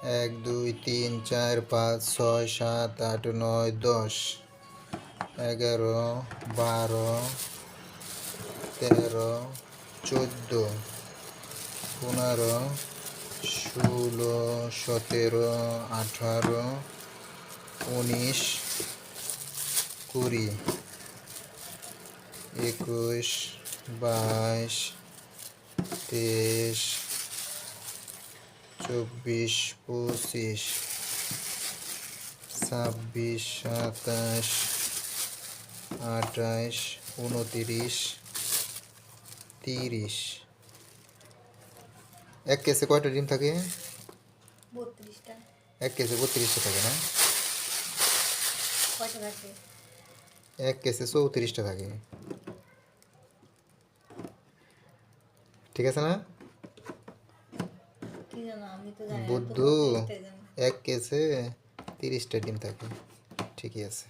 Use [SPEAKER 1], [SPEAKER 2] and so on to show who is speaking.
[SPEAKER 1] 1 2 3 4 5 6 7 8 9 10 11 12 13 14 15 16 17 18 19 20 21 22 23 24 25 26 27 28 29 30 এক কেসে কয়টা ডিম থাকে?
[SPEAKER 2] 32টা।
[SPEAKER 1] এক কেসে 32টা থাকে না?
[SPEAKER 2] কয়টা থাকে?
[SPEAKER 1] এক কেসে 34টা থাকে। ঠিক আছে না?
[SPEAKER 2] কি জানো, আমি তো জানি না, তো
[SPEAKER 1] বুদ্ধু
[SPEAKER 2] 32টাই জানি।
[SPEAKER 1] এক কেসে 30টা ডিম থাকে। ঠিকই আছে।